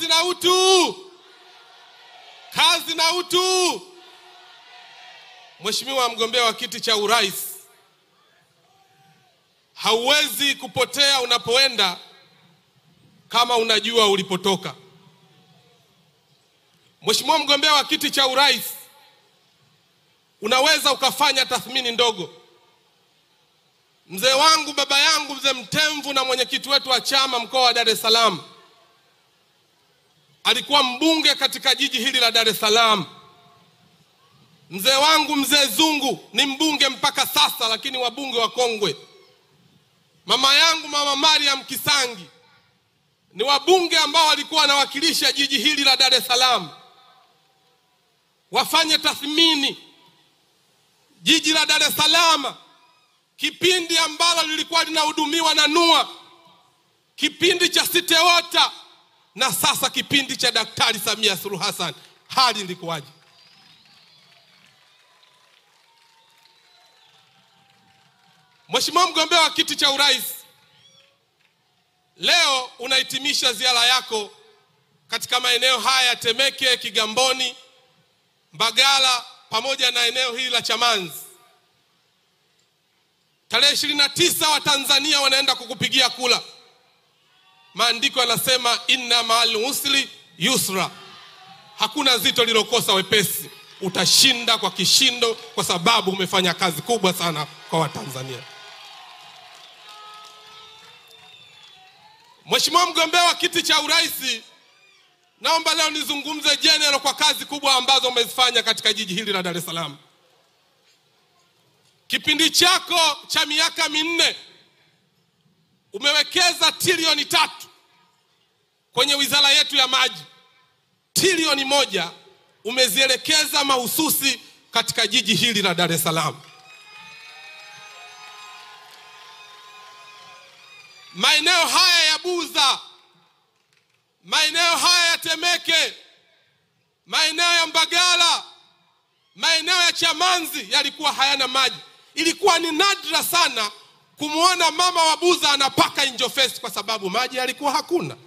Kazi na utu. Kazi na utu. Mheshimiwa mgombea wa kiti cha urais, hauwezi kupotea unapoenda kama unajua ulipotoka. Mheshimiwa mgombea wa kiti cha urais, unaweza ukafanya tathmini ndogo. Mzee wangu, baba yangu, mzee Mtemvu na mwenyekiti wetu wa chama mkoa wa Dar es Salaam, alikuwa mbunge katika jiji hili la Dar es Salaam. Mzee wangu mzee Zungu ni mbunge mpaka sasa, lakini wabunge wa kongwe. Mama yangu mama Mariam Kisangi ni wabunge ambao walikuwa wanawakilisha jiji hili la Dar es Salaam. Wafanye tathmini jiji la Dar es Salaam, kipindi ambalo lilikuwa linahudumiwa na NUA, kipindi cha City Water, na sasa kipindi cha Daktari Samia Suluhu Hassan, hali ilikuwaje? Mheshimiwa mgombea wa kiti cha urais, leo unahitimisha ziara yako katika maeneo haya Temeke, Kigamboni, Mbagala pamoja na eneo hili la Chamanzi. Tarehe 29 wa Tanzania wanaenda kukupigia kula. Maandiko yanasema inna ma'al usri yusra. Hakuna zito lilokosa wepesi. Utashinda kwa kishindo kwa sababu umefanya kazi kubwa sana kwa Watanzania. Mheshimiwa mgombea wa kiti cha urais, naomba leo nizungumze general kwa kazi kubwa ambazo umezifanya katika jiji hili la Dar es Salaam. Kipindi chako cha miaka 4 umewekeza trilioni 3 kwenye wizara yetu ya maji. Trilioni 1 umezielekeza mahususi katika jiji hili la Dar es Salaam. Maeneo haya ya Buza, maeneo haya ya Temeke, maeneo ya Mbagala, maeneo ya Chamanzi yalikuwa hayana maji. Ilikuwa ni nadra sana kumuona mama wa Buza anapaka Injofest kwa sababu maji yalikuwa hakuna.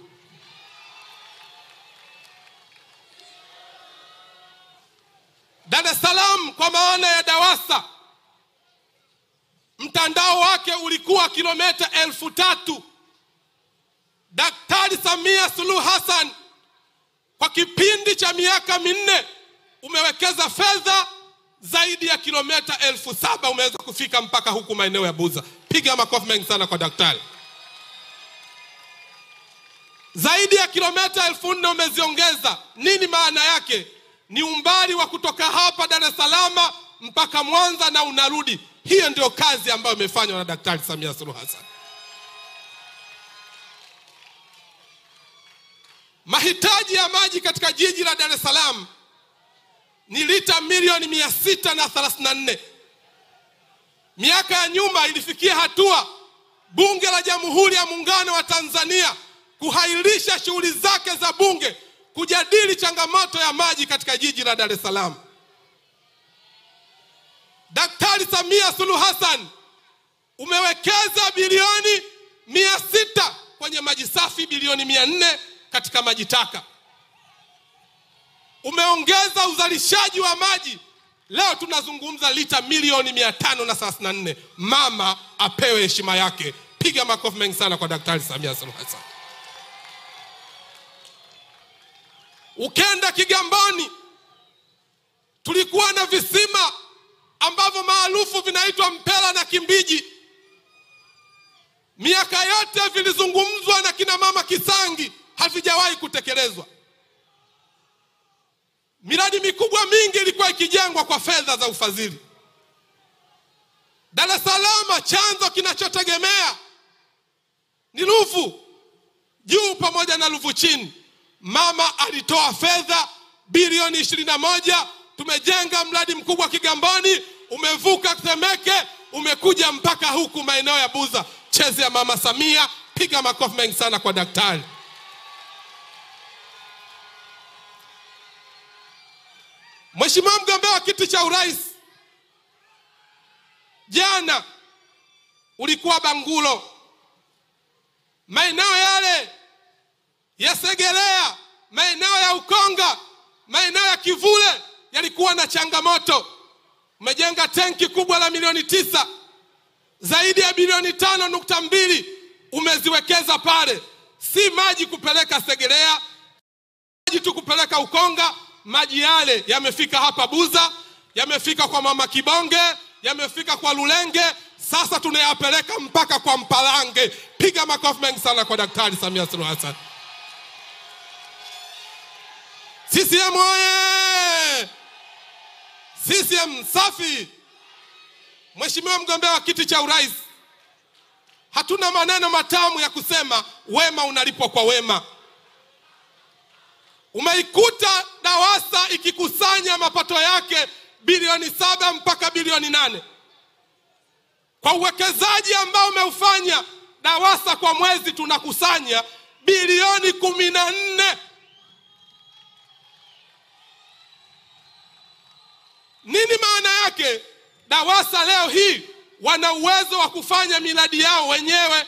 Dar es Salaam kwa maana ya DAWASA, mtandao wake ulikuwa kilomita 3,000. Daktari Samia Suluhu Hassan kwa kipindi cha miaka 4 umewekeza fedha zaidi ya kilomita 7,000, umeweza kufika mpaka huku maeneo ya Buza. Piga makofi mengi sana kwa daktari. Zaidi ya kilomita 4,000 umeziongeza. Nini maana yake? Ni umbali wa kutoka hapa Dar es Salaam mpaka Mwanza na unarudi. Hiyo ndio kazi ambayo imefanywa na Daktari Samia Suluhu Hassan. Mahitaji ya maji katika jiji la Dar es Salaam ni lita milioni 634. Miaka ya nyuma ilifikia hatua Bunge la Jamhuri ya Muungano wa Tanzania kuhairisha shughuli zake za bunge kujadili changamoto ya maji katika jiji la Dar es Salaam. Daktari Samia Suluhu Hassan umewekeza bilioni 600 kwenye maji safi, bilioni 400 katika maji taka. Umeongeza uzalishaji wa maji. Leo tunazungumza lita milioni 534. Mama apewe heshima yake. Piga makofi mengi sana kwa Daktari Samia Suluhu Hassan. Ukenda Kigamboni, tulikuwa na visima ambavyo maarufu vinaitwa Mpela na Kimbiji. Miaka yote vilizungumzwa na kina mama Kisangi, havijawahi kutekelezwa. Miradi mikubwa mingi ilikuwa ikijengwa kwa fedha za ufadhili. Dar es Salaam chanzo kinachotegemea ni Ruvu juu pamoja na Ruvu chini. Mama alitoa fedha bilioni 21. Tumejenga mradi mkubwa Kigamboni, umevuka Temeke, umekuja mpaka huku maeneo ya Buza. Cheze ya Mama Samia. Piga makofi mengi sana kwa daktari. Mheshimiwa mgombea wa kiti cha urais, jana ulikuwa Bangulo. Maeneo yale ya Segerea, Maeneo ya Kivule yalikuwa na changamoto. Umejenga tenki kubwa la milioni 9. Zaidi ya bilioni 5.2 umeziwekeza pale. Si maji kupeleka Segerea, maji tu kupeleka Ukonga. Maji yale yamefika hapa Buza, yamefika kwa Mama Kibonge, yamefika kwa Lulenge. Sasa tunayapeleka mpaka kwa Mpalange. Piga makofi mengi sana kwa Daktari Samia Suluhu Hassan. CCM oye! CCM safi! Mheshimiwa mgombea wa kiti cha urais, hatuna maneno matamu ya kusema, wema unalipwa kwa wema. Umeikuta DAWASA ikikusanya mapato yake bilioni 7 mpaka bilioni 8. Kwa uwekezaji ambao umeufanya DAWASA, kwa mwezi tunakusanya bilioni 14. Nini maana yake? DAWASA leo hii wana uwezo wa kufanya miradi yao wenyewe.